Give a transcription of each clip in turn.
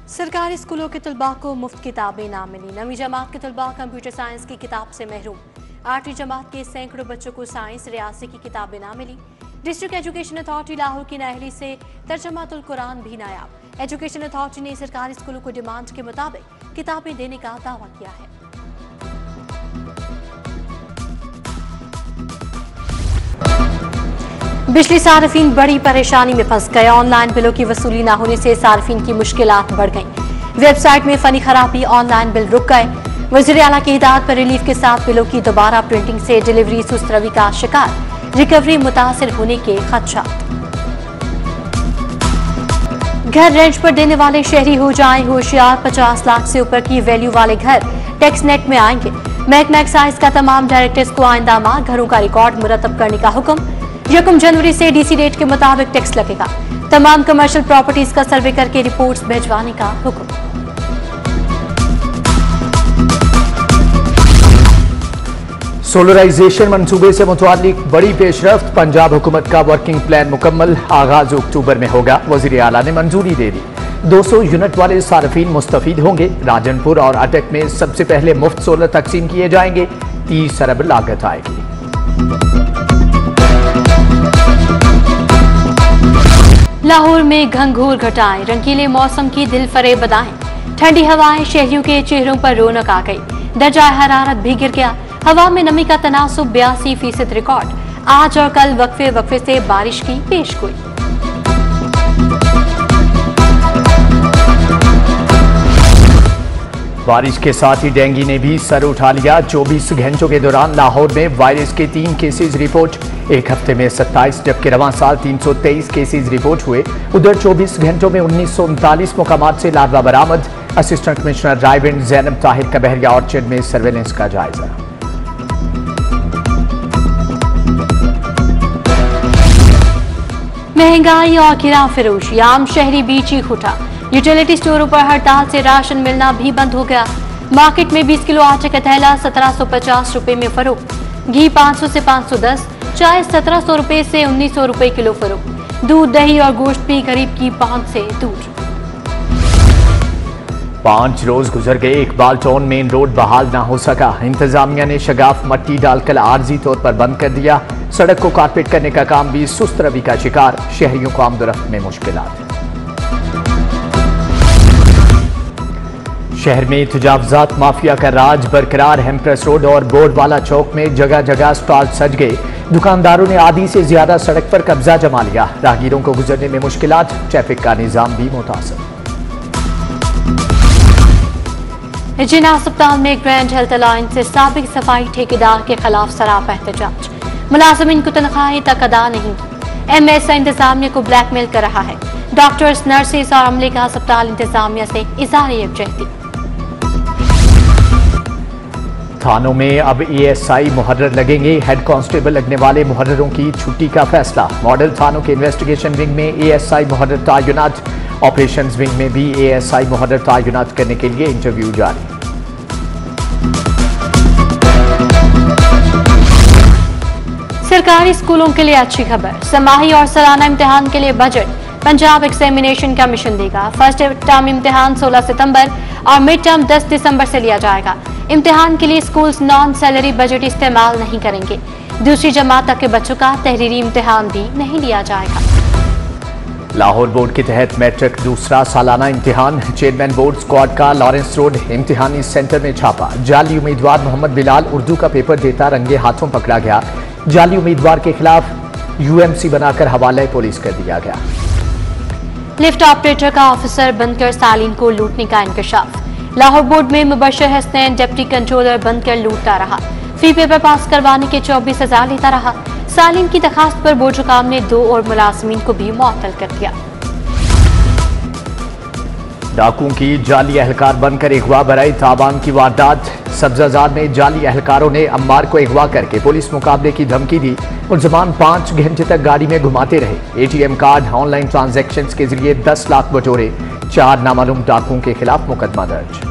सरकारी स्कूलों के तलबा को मुफ्त किताबें ना मिली। नवी जमात के तलबा कंप्यूटर साइंस की किताब से महरूम। 8वीं जमात के सैकड़ों बच्चों को साइंस रियासी की किताबें ना मिली। डिस्ट्रिक्ट एजुकेशन अथॉरिटी लाहौर की नाअहली से तर्जमातुल कुरान भी नायाब। एजुकेशन अथॉरिटी ने सरकारी स्कूलों को डिमांड के मुताबिक किताबें देने का दावा किया है। बिजली सार्फिन बड़ी परेशानी में फंस गए। ऑनलाइन बिलों की वसूली न होने से सार्फिन की मुश्किलात बढ़ गईं। वेबसाइट में फनी खराबी, ऑनलाइन बिल रुक गए। वज़ीर आला की हिदायत पर रिलीफ के साथ बिलों की दोबारा प्रिंटिंग से डिलीवरी सुस्त रवि का शिकार, रिकवरी मुतासिर होने के खदशात। घर रेंट पर देने वाले शहरी हो जाएं होशियार। 50 लाख से ऊपर की वैल्यू वाले घर टैक्स नेट में आएंगे। महकमा एक्साइज का तमाम डायरेक्टर्स को आइंदा माह घरों का रिकॉर्ड मुरतब करने का हुक्म। 1 जनवरी से डीसी रेट के मुताबिक टैक्स लगेगा। तमाम कमर्शियल प्रॉपर्टीज का सर्वे करके रिपोर्ट्स भिजवाने का हुक्म। सोलराइजेशन मंसूबे से मुतालिक बड़ी पेशरफ्त। पंजाब हुकूमत का वर्किंग प्लान मुकम्मल, आगाज अक्टूबर में होगा। वज़ीर आला ने मंजूरी दे दी। 200 यूनिट वाले सार्फिन मुस्तफीद होंगे। राजनपुर और अटक में सबसे पहले मुफ्त सोलर तकसीम किए जाएंगे। 30 अरब लागत आएगी। लाहौर में घंघोर घटाएं, रंगीले मौसम की दिल फरेब बदाएं। ठंडी हवाएं, शहरियों के चेहरों पर रौनक आ गई। दर्जा हरारत भी गिर गया। हवा में नमी का तनासुब 82% रिकॉर्ड। आज और कल वक्फे वक्फे से बारिश की पेशगोई। बारिश के साथ ही डेंगू ने भी सर उठा लिया। 24 घंटों के दौरान लाहौर में वायरस के 3 केसेज रिपोर्ट। एक हफ्ते में 27 जबकि रवां साल 323 केसेज रिपोर्ट हुए। उधर 24 घंटों में 1939 मुकामात से लार्वा बरामद। असिस्टेंट कमिश्नर रायविंड जैनब ताहिर का बहरिया ऑर्चर्ड में सर्वेलेंस का जायजा। महंगाई और किराया फरोशी, आम शहरी बीच ही खुटा। यूटिलिटी स्टोरों पर हड़ताल से राशन मिलना भी बंद हो गया। मार्केट में 20 किलो आटे का थैला 1750 रुपए में फरोख्त। घी 500 से 510, चाय 1700 रुपए से 1900 रुपए किलो फरोख्त। दूध, दही और गोश्त भी गरीब की पहुंच से दूर। 5 रोज गुजर गए, इकबाल टाउन मेन रोड बहाल ना हो सका। इंतजामिया ने शगाफ मट्टी डालकर आर्जी तौर पर बंद कर दिया। सड़क को कारपेट करने का काम भी सुस्त रवि का शिकार। शहरियों को आमदोरफ्त में मुश्किलात। शहर में तजावुजात माफिया का राज बरकरार। हेम्प्रेस रोड और बोर्डवाला चौक में जगह जगह स्टॉल सज गए। दुकानदारों ने आधी से ज्यादा सड़क पर कब्जा जमा लिया। राहगीरों को गुजरने में मुश्किलात। ट्रैफिक का निजाम भी मुतासर। जिला अस्पताल में ग्रैंड हेल्थ अलायंस से साबिक सफाई ठेकेदार के खिलाफ सरापा एहतजाज। मुलाजिमीन को तनख्वाहें तक अदा नहीं की। एमएस इंतजामिया को ब्लैकमेल कर रहा है। डॉक्टर्स, नर्सेस और अमले का अस्पताल इंतजामिया से इज़हार यकजहती। थानों में अब एएसआई मुहर्रर लगेंगे। हेड कांस्टेबल लगने वाले मुहर्ररों की छुट्टी का फैसला। मॉडल थानों के इन्वेस्टिगेशन विंग में एएसआई मुहर्रर तैनात। ऑपरेशंस विंग में भी एएसआई मुहर्रर तैनात करने के लिए इंटरव्यू जारी। सरकारी स्कूलों के लिए अच्छी खबर। समाही और सालाना इम्तिहान के लिए बजट पंजाब एग्जामिनेशन कमीशन देगा। फर्स्ट टर्म इम्तिहान 16 सितंबर और मिड टर्म 10 दिसंबर से लिया जाएगा। इम्तिहान के लिए स्कूल्स नॉन सैलरी बजट इस्तेमाल नहीं करेंगे। दूसरी जमात तक के बच्चों का तहरीरी इम्तिहान भी नहीं लिया जाएगा। लाहौर बोर्ड के तहत मैट्रिक दूसरा सालाना इम्तिहान। चेयरमैन बोर्ड स्क्वाड का लॉरेंस रोड इम्तिहानी सेंटर में छापा। जाली उम्मीदवार मोहम्मद बिलाल उर्दू का पेपर देता रंगे हाथों पकड़ा गया। जाली उम्मीदवार के खिलाफ यूएमसी बनाकर हवाले पुलिस कर दिया गया। लिफ्ट ऑपरेटर का ऑफिसर बनकर सालीन को लूटने का इंकशाफ। लाहौर बोर्ड में मुबशर हसनैन डिप्टी कंट्रोलर बनकर लूटता रहा। फी पेपर पास करवाने के 24,000 लेता रहा। सालीन की दरखास्त पर बोर्ड हुकाम ने 2 और मुलाजमीन को भी मुअत्तल कर दिया। डाकुओं की जाली एहलकार बनकर अगवा बराई ताबान की वारदात। सब्जाजार में जाली एहलकारों ने अम्मार को अगवा करके पुलिस मुकाबले की धमकी दी। मुलजमान 5 घंटे तक गाड़ी में घुमाते रहे। एटीएम कार्ड, ऑनलाइन ट्रांजैक्शंस के जरिए 10 लाख बटोरे। 4 नामालूम डाकुओं के खिलाफ मुकदमा दर्ज।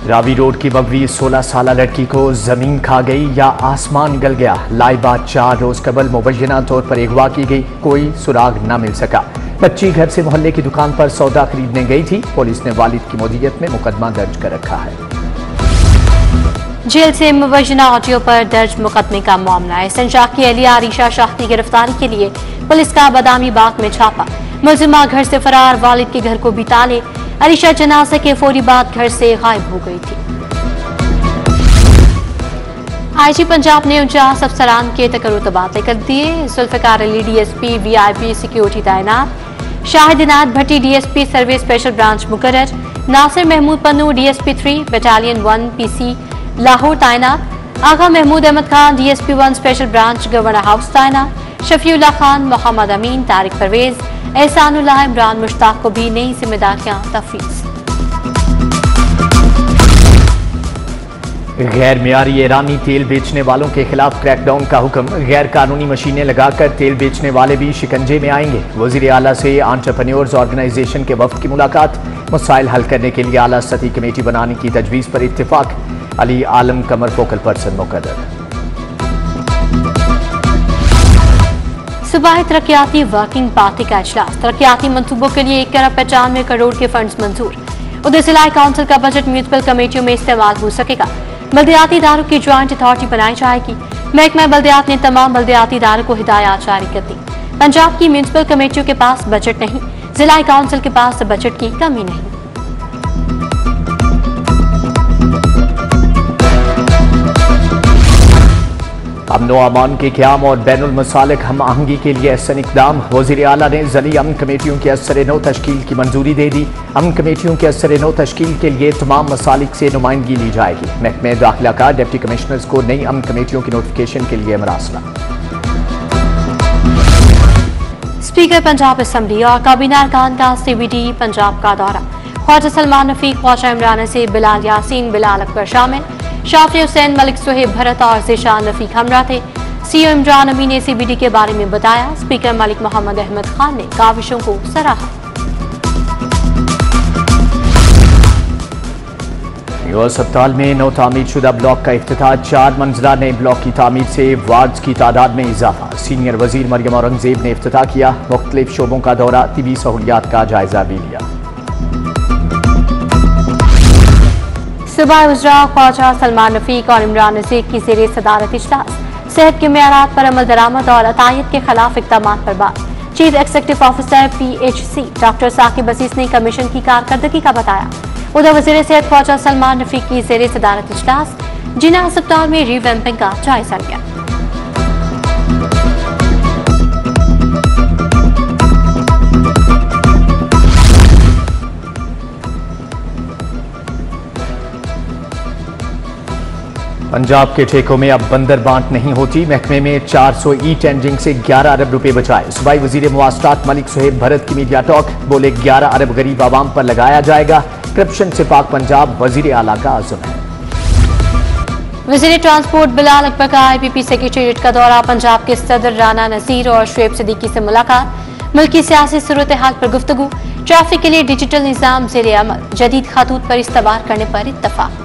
रावी रोड की बगवी 16 साल लड़की को जमीन खा गई या आसमान गल गया। लाई बात 4 रोज कबल मुबैना तौर पर अगवा की गई, कोई सुराग न मिल सका। बच्ची घर से मोहल्ले की दुकान पर सौदा खरीदने गई थी। पुलिस ने वालिद की मौजूदगी में मुकदमा दर्ज कर रखा है। जेल से मुवज्जना ऑडियो पर दर्ज मुकदमे का मामला है। संजाह की अहलिया आरिशा शाह की गिरफ्तारी के लिए पुलिस का बादामी बाग में छापा। मुलजिमा घर से फरार, वालिद के घर को भी ताले। आरिशा जनाजे के फौरी बाद घर से गायब हो गई थी। आईजी पंजाब ने 49 अफसरान के तकर्रुर तबादले कर दिए। Zulfiqar Ali DSP VIP security तैनात। Shahid Inayat Bhatti DSP survey special branch मुकर्रर। Nasir Mahmood Pannu DSP 3 battalion 1 PC Lahore तैनात। Agha Mahmood Ahmed Khan DSP 1 special branch governor house तैनात। शफीउल्लाह खान, मोहम्मद अमीन, तारिक परवेज, एहसानुल्लाह, इमरान मुश्ताक को भी नई जिम्मेदारियां तफवीज़। गैर मियारी ईरानी तेल बेचने वालों के खिलाफ क्रैकडाउन का हुक्म। गैर कानूनी मशीनें लगाकर तेल बेचने वाले भी शिकंजे में आएंगे। वजीर आला से एंटरप्रेन्योर्स ऑर्गेनाइजेशन के वफ्द की मुलाकात। मसाइल हल करने के लिए आला सतही कमेटी बनाने की तजवीज़ पर इत्तेफाक। अली आलम कमर फोकल पर्सन मुकर्रर। सूबाई तरक्याती वर्किंग पार्टी का इजलास। तरक्याती मंसूबों के लिए 1 अरब 95 करोड़ के फंड्स मंजूर। उधर जिला काउंसिल का बजट म्यूनिसिपल कमेटियों में इस्तेमाल हो सकेगा। बल्दियाती इदारों की ज्वाइंट अथॉरिटी बनाई जाएगी। महकमा बल्दियात ने तमाम बल्दियाती इदारों को हिदायत जारी कर दी। पंजाब की म्यूनिसिपल कमेटियों के पास बजट नहीं, जिला काउंसिल के पास बजट की कमी नहीं। अमन व अमान के क़याम और बैनुल मसालिक हम आहंगी के लिए अहसन इक़दाम। वज़ीर आला ने ज़ली अमन कमेटियों के असर नौ तश्कील की मंजूरी दे दी। अमन कमेटियों के असर नौ तश्कील के लिए तमाम मसालिक से नुमाइंदगी ली जाएगी। महकमे दाखिला का डिप्टी कमिश्नर्स को नई अमन कमेटियों की नोटिफिकेशन के लिए मरासला। स्पीकर पंजाब असम्बली और काबीना अरकान का CBD पंजाब का दौरा। ख्वाजा सलमान रफीक, ख्वाजा इमरान से बिलाल यासीन, बिलाल अकबर शामिल। शाफी हुसैन, मलिक सुहेब भरत और ज़ीशान रफीक हमरा थे। CEO इमरान अमीन ने CBD के बारे में बताया। स्पीकर मलिक मोहम्मद अहमद खान ने काविशों को सराहा। अस्पताल में नौ तामीर शुदा ब्लॉक का इफ्तिताह। 4 मंजिला नए ब्लॉक की तामीर से वार्ड्स की तादाद में इजाफा। सीनियर वजीर मरियम औरंगजेब ने इफ्तिताह किया। मुख्तलिफ शोबों का दौरा, तिबी सहूलियात का जायजा भी लिया। सूबाई उज़रा ख्वाजा सलमान रफीक और इमरान नज़ीर की ज़ेरे सदारत इजलास। सेहत के मेयारात पर अमल दरामद और अतायत के खिलाफ इक़दामात पर बात। Chief executive officer PHC doctor Saqib Aziz ने कमीशन की कारकर्दगी का बताया। उधर वज़ीर सेहत ख्वाजा सलमान रफीक की ज़ेरे सदारत इजलास। जिना अस्पताल में रीवैम्पिंग का जायजा लिया। पंजाब के ठेकों में अब बंदर बांट नहीं होती। महकमे में 400 ई टेंडरिंग से 11 अरब रुपए बचाए। सूबाई वजीर मुआशरात मलिक सुहेब भरत की मीडिया टॉक। बोले 11 अरब गरीब आवाम पर लगाया जाएगा। करप्शन से पाक पंजाब वजीर आला का आज़म है। वजीर ट्रांसपोर्ट बिलाल अकबर का IPP सेक्रेटेरिएट का दौरा। पंजाब के सदर राना नसीर और शुएब सिद्दीकी से मुलाकात। मुल्की सियासी सूरत हाल पर गुफ्तगू। ट्रैफिक के लिए डिजिटल निज़ाम ज़ेरे अमल। जदीद खातूत पर इस्तबार करने पर इत्तफाक।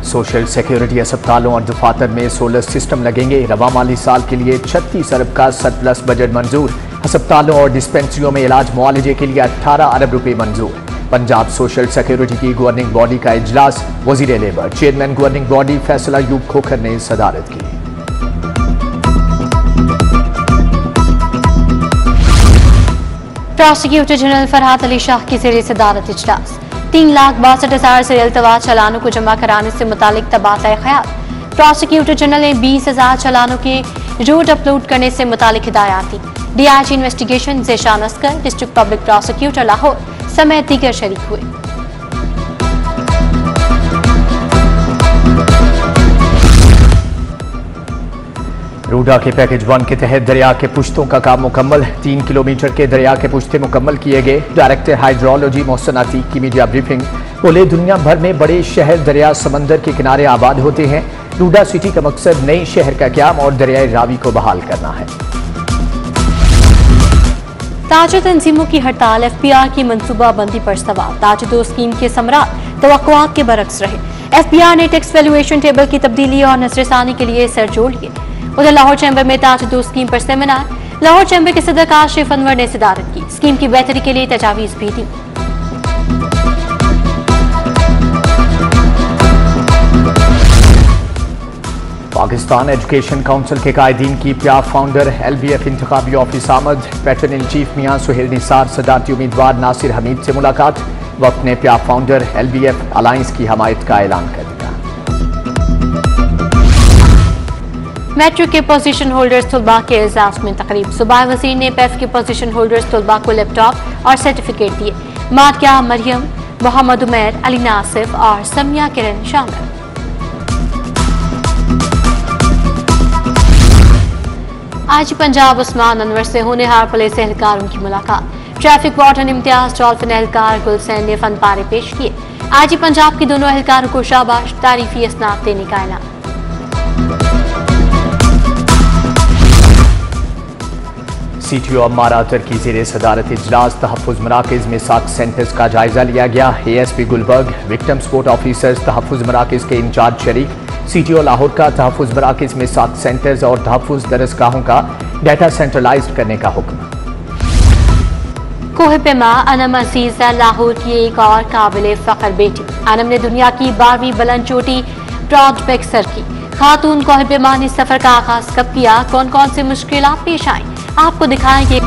सोशल सिक्योरिटी अस्पतालों और दफातर में सोलर सिस्टम लगेंगे। रवा माली साल के लिए 36 अरब का सरप्लस बजट मंजूर। अस्पतालों और डिस्पेंसरियों में इलाज मुआलजे के लिए 18 अरब रुपए मंजूर। पंजाब सोशल सिक्योरिटी की गवर्निंग बॉडी का इजलास। वजीर labour chairman governing body Faisal Ayub Khokhar ने सदारत की। प्रोसिक्यूटर जनरल फरहाद अली शाह की ज़ेरे सदारत इजलास। 3,62,000 से अल्तवा चालानों को जमा कराने से मुतालिक तबादला ख्याल। प्रोसिक्यूटर जनरल ने 20,000 चालानों के रोड अपलोड करने से मुतालिक हिदायत दी। DIG investigation Zeeshan Askar, district public prosecutor Lahore समेत दीगर शरीक हुए। रूडा के पैकेज 1 के तहत दरिया के पुश्तों का काम मुकम्मल। 3 किलोमीटर के दरिया के पुश्ते मुकम्मल किए गए। डायरेक्टर हाइड्रोलॉजी मोहसिन अतीक की मीडिया ब्रीफिंग। बोले दुनिया भर में बड़े शहर दरिया समंदर के किनारे आबाद होते हैं। रूडा सिटी का मकसद नई शहर का क्याम और दरियाए रावी को बहाल करना है। ताजर तंजीमों की हड़ताल। FPR की मनसूबाबंदी पर सवाल। ताजदो स्कीम के समरात तवक्कुआत के बरक्स रहे। FPR ने टैक्स वैल्यूएशन टेबल की तब्दीली और नजरसानी के लिए सर जोड़ लिए। उधर लाहौर चैम्बर में ताजदो स्कीम पर सेमिनार। लाहौर चैंबर के सदर काशिफ अनवर ने सदारत की। स्कीम की बेहतरी के लिए तजावीज भी दी। पाकिस्तान एजुकेशन काउंसिल के कायदीन की प्याफ फाउंडर LBF इंतखाबी ऑफिस आमद। पैटर्न इन चीफ मियां सुहेल निसार सदारती उम्मीदवार नासिर हमीद से मुलाकात। वक्त ने प्याफ फाउंडर LBF अलायंस की हमायत का ऐलान कर दिया। मैट्रिक के पोजीशन होल्डर्स तलबा के एजाज में तकरीब। सूबाई वजीर ने PEF के पोजीशन होल्डर्स तलबा को लैपटॉप और सर्टिफिकेट दिए। माकिया मरियम, मोहम्मद उमैर, अली नासिफ और समिया किरण शामिल। आज पंजाब उस्मान अनवर से होनहार पुलिस एहलकारों की मुलाकात। ट्रैफिक वार्डन इम्तियाज डॉल्फिन एहलकार गुलसैन ने फन पारे पेश किए। आज पंजाब के दोनों एहलकारों को शाबाश तारीफी इसनाद देने का ऐलान। CTO अम्मारा की ज़ेरे सदारत इजलास तहफ़्फ़ुज़ मराकिज़ में 7 सेंटर्स का जायजा लिया गया। ASP Gulberg, victim support officers, तहफ़्फ़ुज़ मराकिज़ के इंचार्ज शरीक। CTO लाहौर का तहफ़्फ़ुज़ मराकिज़ में 7 सेंटर्स और तहफ़्फ़ुज़ दरसगाहों का डाटा सेंट्रलाइज्ड करने का हुक्म। कोह-ए-पैमा अनम अजीज़ा लाहौर की एक और काबिल फ़ख्र बेटी। अनम ने दुनिया की 12वीं बुलंद चोटी ब्रॉडबेक सर की। खातून कोह-ए-पैमा ने सफर का आगाज कब किया, कौन कौन सी मुश्किलात पेश आई, आपको दिखाएंगे।